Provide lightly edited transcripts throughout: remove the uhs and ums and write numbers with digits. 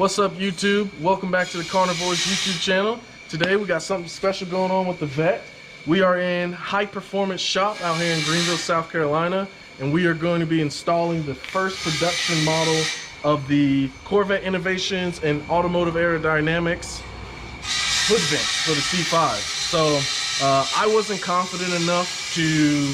What's up, YouTube? Welcome back to the CAR-NIVORES YouTube channel. Today we got something special going on with the Vette. We are in High Performance Shop out here in Greenville, South Carolina, and we are going to be installing the first production model of the Corvette Innovations and Automotive Aerodynamics hood vents for the C5. So I wasn't confident enough to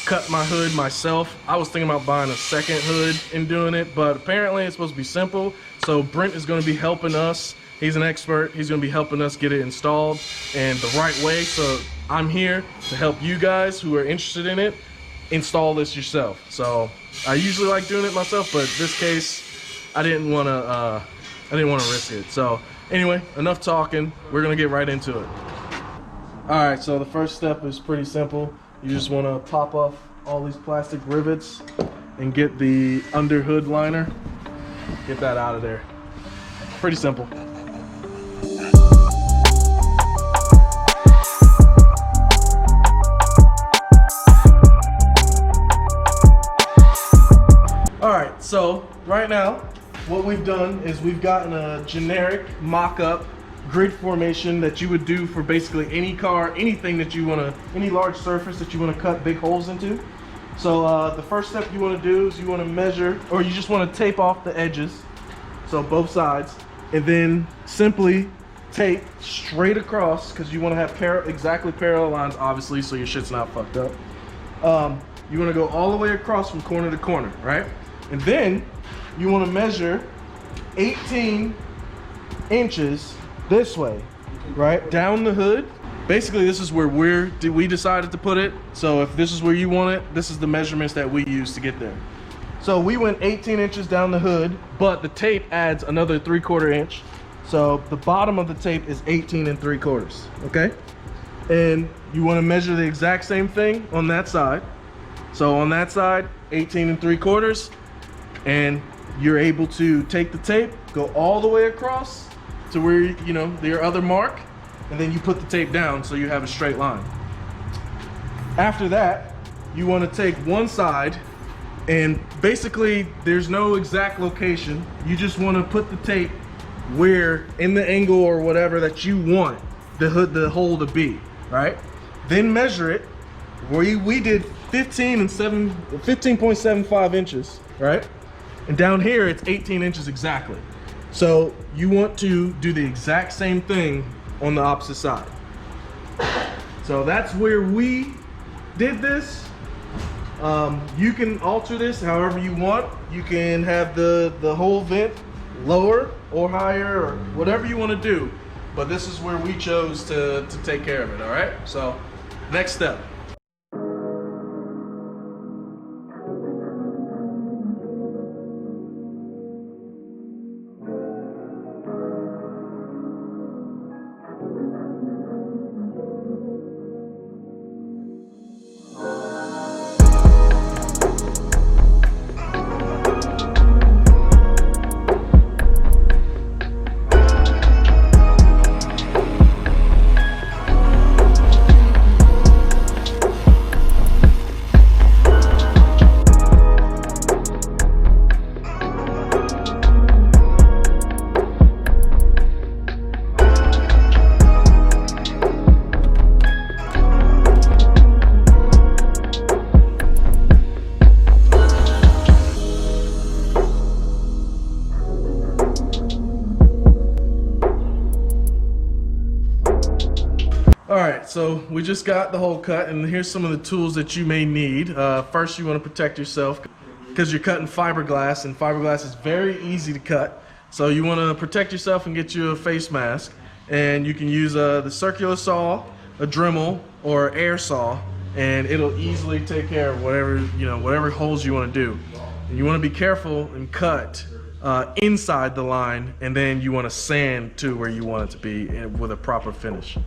cut my hood myself. I was thinking about buying a second hood and doing it, but apparently it's supposed to be simple. So Brent is going to be helping us. He's an expert. He's going to be helping us get it installed and the right way. So I'm here to help you guys who are interested in it install this yourself. So I usually like doing it myself, but this case I didn't want to risk it. So anyway, enough talking. We're going to get right into it. All right, so the first step is pretty simple. You just want to pop off all these plastic rivets and get the under hood liner. Get that out of there. Pretty simple. All right, so right now what we've done is we've gotten a generic mock-up grid formation that you would do for basically any car, anything that you want to, any large surface that you want to cut big holes into. So the first step you want to do is you want to measure, or you just want to tape off the edges, so both sides, and then simply tape straight across, because you want to have exactly parallel lines, obviously, so your shit's not fucked up. You want to go all the way across from corner to corner, right? And then you want to measure 18 inches this way, right, down the hood. Basically, this is where we decided to put it. So if this is where you want it, this is the measurements that we use to get there. So we went 18 inches down the hood, but the tape adds another 3/4 inch. So the bottom of the tape is 18 3/4, okay? And you want to measure the exact same thing on that side. So on that side, 18 3/4, and you're able to take the tape, go all the way across to where, you know, your other mark, and then you put the tape down so you have a straight line. After that, you want to take one side, and basically there's no exact location. You just want to put the tape where, in the angle or whatever that you want the hole to be, right? Then measure it. We did 15.75 inches, right? And down here it's 18 inches exactly. So you want to do the exact same thing on the opposite side. So that's where we did this. You can alter this however you want. You can have the whole vent lower or higher or whatever you want to do. But this is where we chose to take care of it, all right? So next step. Alright, so we just got the hole cut, and here's some of the tools that you may need. First, you want to protect yourself because you're cutting fiberglass, and fiberglass is very easy to cut. So you want to protect yourself and get you a face mask. And you can use the circular saw, a Dremel, or air saw, and it'll easily take care of whatever holes you want to do. And you want to be careful and cut inside the line, and then you want to sand to where you want it to be with a proper finish.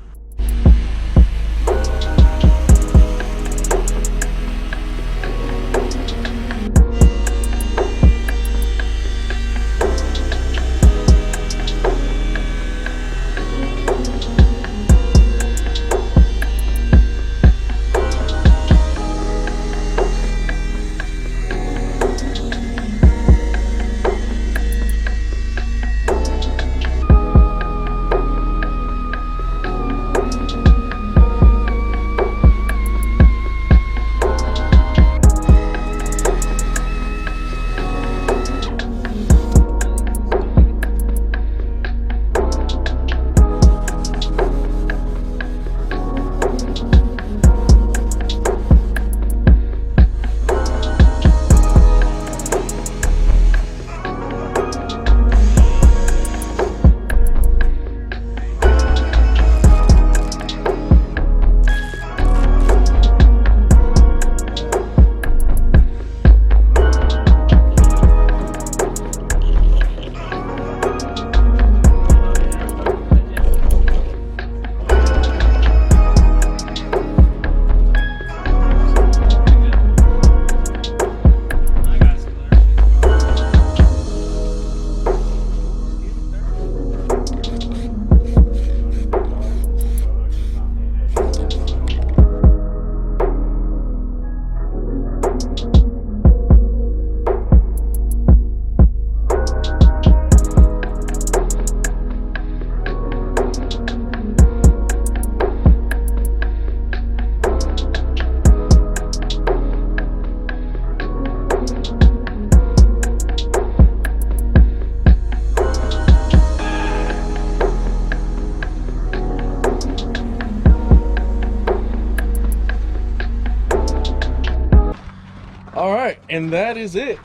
and that is it.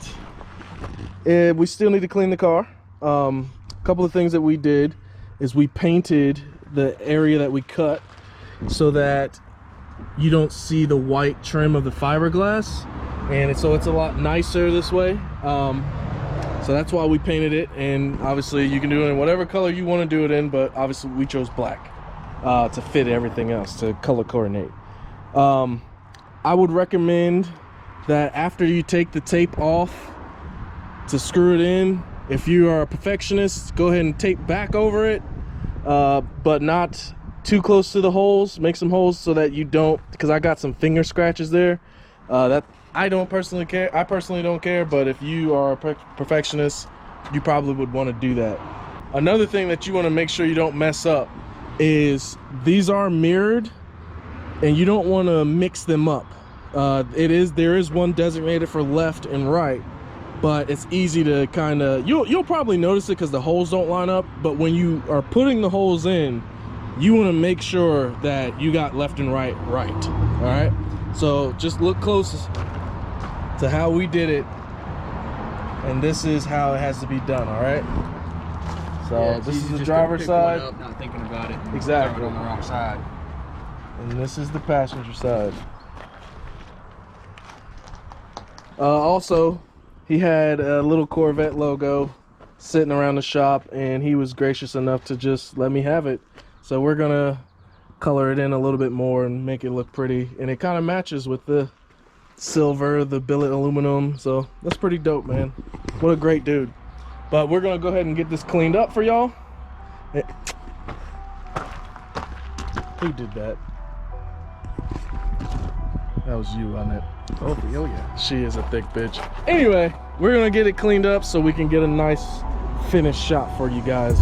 We still need to clean the car. A couple of things that we did is we painted the area that we cut so that you don't see the white trim of the fiberglass, and so it's a lot nicer this way. So that's why we painted it, and obviously you can do it in whatever color you want to do it in, but obviously we chose black to fit everything else, to color coordinate. I would recommend that after you take the tape off to screw it in, if you are a perfectionist, go ahead and tape back over it, but not too close to the holes. Make some holes so that you don't, because I got some finger scratches there. That I don't personally care. I personally don't care, but if you are a perfectionist, you probably would want to do that. Another thing that you want to make sure you don't mess up is these are mirrored, and you don't want to mix them up. There is one designated for left and right, but it's easy to kind of, you'll probably notice it because the holes don't line up, but when you are putting the holes in, you want to make sure that you got left and right. All right, so just look close to how we did it, and this is how it has to be done. All right, so yeah, this is the driver's side, up, not thinking about it, exactly, on the wrong side, and this is the passenger side. Also, he had a little Corvette logo sitting around the shop, and he was gracious enough to just let me have it. So we're gonna color it in a little bit more and make it look pretty, and it kind of matches with the silver, the billet aluminum, so that's pretty dope, man. What a great dude. But we're gonna go ahead and get this cleaned up for y'all. Who did that? That was you on it. oh yeah, she is a thick bitch. Anyway, we're gonna get it cleaned up so we can get a nice finished shot for you guys.